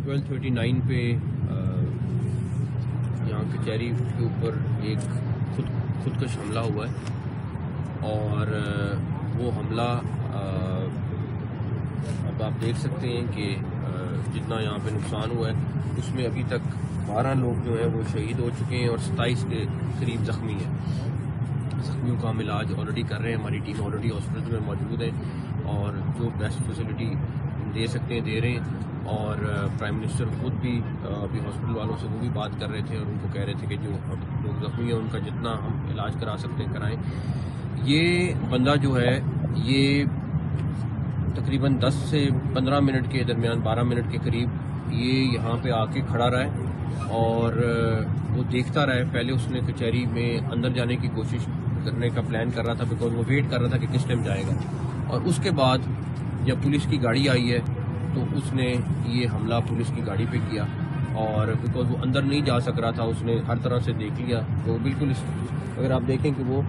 1239 पे यहाँ कचहरी के ऊपर एक खुदकश हमला हुआ है और वो हमला अब आप देख सकते हैं कि जितना यहाँ पे नुकसान हुआ है उसमें अभी तक 12 लोग जो हैं वो शहीद हो चुके हैं और 27 के करीब ज़ख्मी हैं। ज़ख्मियों का हम इलाज ऑलरेडी कर रहे हैं, हमारी टीम ऑलरेडी हॉस्पिटल में मौजूद है और जो बेस्ट फैसिलिटी दे सकते हैं दे रहे हैं। और प्राइम मिनिस्टर खुद भी अभी हॉस्पिटल वालों से वो भी बात कर रहे थे और उनको कह रहे थे कि जो लोग ज़ख्मी हैं उनका जितना हम इलाज करा सकते हैं कराएं। ये बंदा जो है ये तकरीबन 10 से 15 मिनट के दरमियान 12 मिनट के करीब ये यहाँ पे आके खड़ा रहा है और वो देखता रहा है। पहले उसने कचहरी में अंदर जाने की कोशिश करने का प्लान कर रहा था बिकॉज वो वेट कर रहा था कि किस टाइम जाएगा। और उसके बाद जब पुलिस की गाड़ी आई है तो उसने ये हमला पुलिस की गाड़ी पे किया और बिकॉज वो अंदर नहीं जा सक रहा था उसने हर तरह से देख लिया। तो बिल्कुल अगर आप देखें कि वो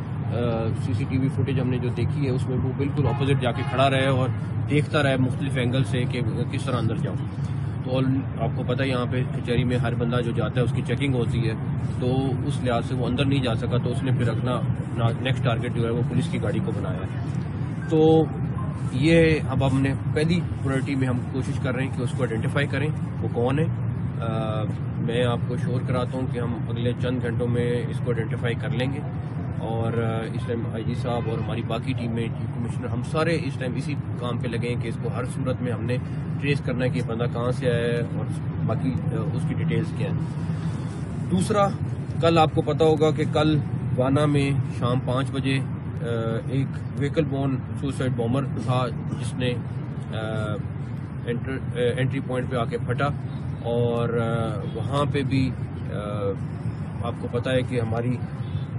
सीसीटीवी फुटेज हमने जो देखी है उसमें वो बिल्कुल अपोजिट जाके खड़ा रहे और देखता रहे मुख्तलिफ एंगल से कि किस तरह अंदर जाऊँ। तो आपको पता है यहाँ पे कचहरी में हर बंदा जो जाता है उसकी चेकिंग होती है, तो उस लिहाज से वो अंदर नहीं जा सका। तो उसने फिर अपना नेक्स्ट टारगेट जो है वो पुलिस की गाड़ी को बनाया है। तो ये अब हमने पहली प्रायोरिटी में हम कोशिश कर रहे हैं कि उसको आइडेंटिफाई करें वो कौन है। मैं आपको श्योर कराता हूँ कि हम अगले चंद घंटों में इसको आइडेंटिफाई कर लेंगे और इस टाइम आईजी साहब और हमारी बाकी टीमें चीफ कमिश्नर हम सारे इस टाइम इसी काम पे लगे हैं कि इसको हर सूरत में हमने ट्रेस करना है कि बंदा कहाँ से आया है और बाकी उसकी डिटेल्स क्या है। दूसरा, कल आपको पता होगा कि कल वाना में शाम 5 बजे एक व्हीकल बोर्न सुसाइड बॉम्बर था जिसने एंट्री पॉइंट पे आके फटा और वहाँ पे भी आपको पता है कि हमारी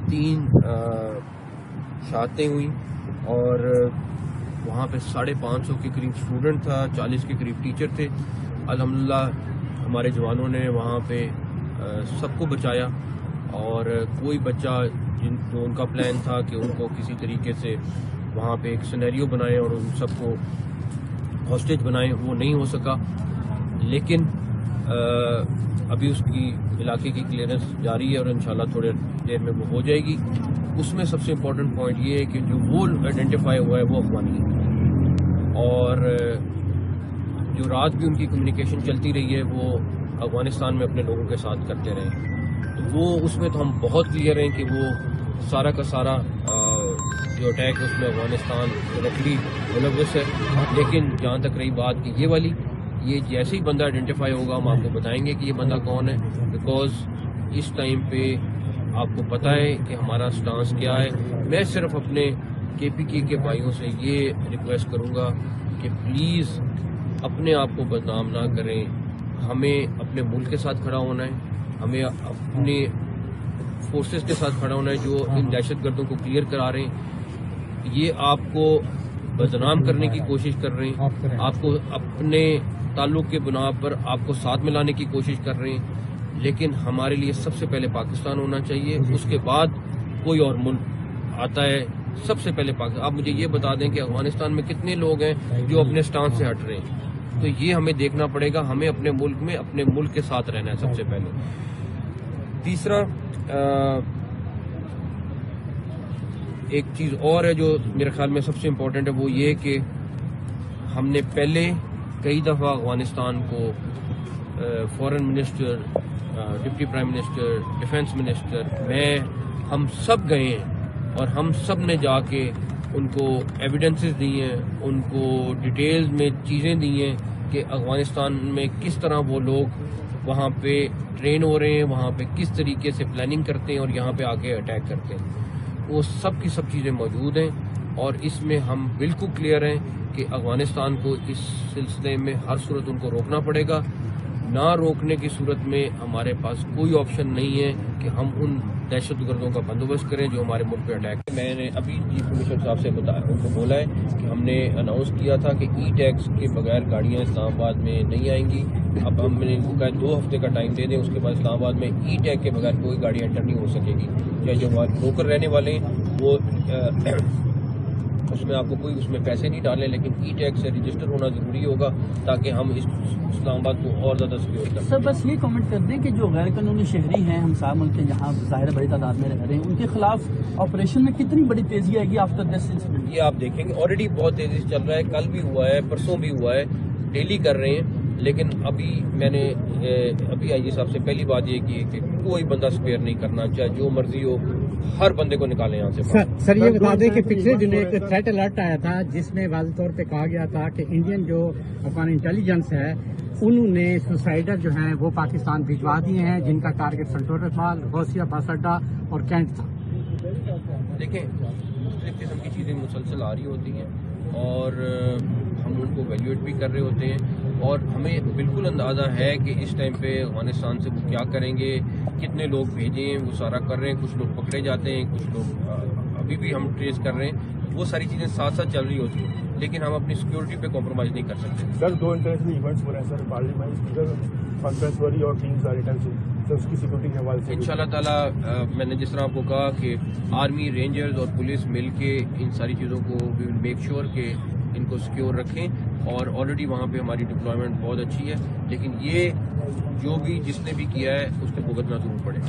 3 शहादतें हुई और वहाँ पे 550 के करीब स्टूडेंट था, 40 के करीब टीचर थे। अल्हम्दुलिल्लाह हमारे जवानों ने वहाँ पे सबको बचाया और कोई बच्चा जो उनका प्लान था कि उनको किसी तरीके से वहाँ पे एक सिनेरियो बनाए और उन सबको हॉस्टेज बनाए वो नहीं हो सका। लेकिन अभी उसकी इलाके की क्लियरेंस जारी है और इंशाल्लाह थोड़ी देर में वो हो जाएगी। उसमें सबसे इम्पोर्टेंट पॉइंट ये है कि जो वो आइडेंटिफाई हुआ है वो अफगानी है और जो रात भी उनकी कम्युनिकेशन चलती रही है वो अफगानिस्तान में अपने लोगों के साथ करते रहे। तो वो उसमें तो हम बहुत क्लियर हैं कि वो सारा का सारा जो अटैक है उसमें अफगानिस्तान डायरेक्टली मुलव्वस है। लेकिन जहाँ तक रही बात कि ये जैसे ही बंदा आइडेंटिफाई होगा हम आपको बताएंगे कि ये बंदा कौन है। बिकॉज इस टाइम पे आपको पता है कि हमारा स्टांस क्या है। मैं सिर्फ अपने केपीके के भाइयों से ये रिक्वेस्ट करूंगा कि प्लीज़ अपने आप को बदनाम ना करें। हमें अपने मुल्क के साथ खड़ा होना है, हमें अपने फोर्सेस के साथ खड़ा होना है जो इन दहशतगर्दों को क्लियर करा रहे हैं। ये आपको बदनाम करने की कोशिश कर रहे हैं, आपको अपने ताल्लुक के बुनियाद पर आपको साथ मिलाने की कोशिश कर रहे हैं। लेकिन हमारे लिए सबसे पहले पाकिस्तान होना चाहिए, उसके बाद कोई और मुल्क आता है। सबसे पहले पाकिस्तान। आप मुझे ये बता दें कि अफगानिस्तान में कितने लोग हैं जो अपने स्टांस से हट रहे हैं। तो ये हमें देखना पड़ेगा। हमें अपने मुल्क में अपने मुल्क के साथ रहना है सबसे पहले। तीसरा, एक चीज़ और है जो मेरे ख्याल में सबसे इम्पोर्टेंट है वो ये कि हमने पहले कई दफ़ा अफगानिस्तान को foreign minister, deputy prime minister, defence minister, हम सब गए हैं और हम सब ने जाके उनको एविडेंसेस दी हैं, उनको डिटेल्स में चीज़ें दी हैं कि अफगानिस्तान में किस तरह वो लोग वहाँ पे ट्रेन हो रहे हैं, वहाँ पे किस तरीके से प्लानिंग करते हैं और यहाँ पे आके अटैक करते हैं। वो सब की सब चीज़ें मौजूद हैं और इसमें हम बिल्कुल क्लियर हैं कि अफगानिस्तान को इस सिलसिले में हर सूरत उनको रोकना पड़ेगा। ना रोकने की सूरत में हमारे पास कोई ऑप्शन नहीं है कि हम उन दहशतगर्दों का बंदोबस्त करें जो हमारे मुल्क पे अटैक। मैंने अभी चीफ कमिश्नर साहब से उनको बोला है कि हमने अनाउंस किया था कि ई टैक्स के बगैर गाड़ियाँ इस्लामाबाद में नहीं आएंगी। अब हमने इनको कहा 2 हफ्ते का टाइम दे दें, उसके बाद इस्लामाबाद में ई टैग के बगैर कोई गाड़ी एंटर नहीं हो सकेगी। चाहे जो लोकल रहने वाले हैं वो اس میں آپ کو کوئی اس میں پیسے نہیں ڈالنے، لیکن ای ٹیگ سے رجسٹر ہونا ضروری ہوگا تاکہ ہم اس اسلام آباد کو اور زیادہ سیکیور کر سکیں۔ سر بس یہ کامنٹ کر دیں کہ جو غیر قانونی شہری ہیں ہمسایہ ملک کے جہاں ظاہر بڑی تعداد میں رہ رہے ہیں، ان کے خلاف آپریشن میں کتنی بڑی تیزی آئے گی آفٹر دس انسیڈنٹ؟ یہ آپ دیکھیں گے آلریڈی بہت تیزی سے چل رہا ہے، کل بھی ہوا ہے، پرسوں بھی ہوا ہے، ڈیلی کر رہے ہیں۔ لیکن ابھی میں نے ابھی آئی جی صاحب سے پہلی بات یہ کی کہ کوئی بندہ سپیئر نہیں کرنا، چاہے جو مرضی ہو، ہر بندے کو نکالیں یہاں سے۔ سر یہ بتا دیں کہ پچھلے دن ایک تھریٹ الرٹ آیا تھا جس میں واضح طور پہ کہا گیا تھا کہ انڈین جو افغان انٹیلیجنس ہے انہوں نے سوسائڈر جو ہیں وہ پاکستان بھجوا دیے ہیں، جن کا ٹارگٹ سنٹور اقبال، غوثیہ بس اڈا اور کینٹ تھا۔ دیکھیں مختلف قسم کی چیزیں مسلسل آ رہی ہوتی ہیں اور ہم ان کو ویلیویٹ بھی کر رہے ہوتے ہیں، اور ہمیں بالکل اندازہ ہے کہ اس ٹائم پہ افغانستان سے وہ کیا کریں گے، کتنے لوگ بھیجیں، وہ سارا کر رہے ہیں۔ کچھ لوگ پکڑے جاتے ہیں، کچھ لوگ ابھی بھی ہم ٹریس کر رہے ہیں، وہ ساری چیزیں ساتھ ساتھ چل رہی ہوتی ہیں، لیکن ہم اپنی سیکیورٹی پہ کمپرومائز نہیں کر سکتے۔ سر 2 انٹرنیشنل ایونٹس ہو رہے ہیں سر، پارلیمنٹ کانفرنس ہو رہی ہے اور ٹیمز آ رہی ہیں، سر اس کی سیکورٹی کے حوالے سے انشاءاللہ تعالیٰ میں نے جس طرح آپ کو کہا کہ آرمی، رینجرز اور پولیس مل کے ان ساری چیزوں کو وی ول میک شیور کہ ان کو سیکیور رکھیں، اور آلریڈی وہاں پہ ہماری ڈپلائمنٹ بہت اچھی ہے، لیکن یہ جو بھی جس نے بھی کیا ہے اس کو بھگتنا ضرور پڑے۔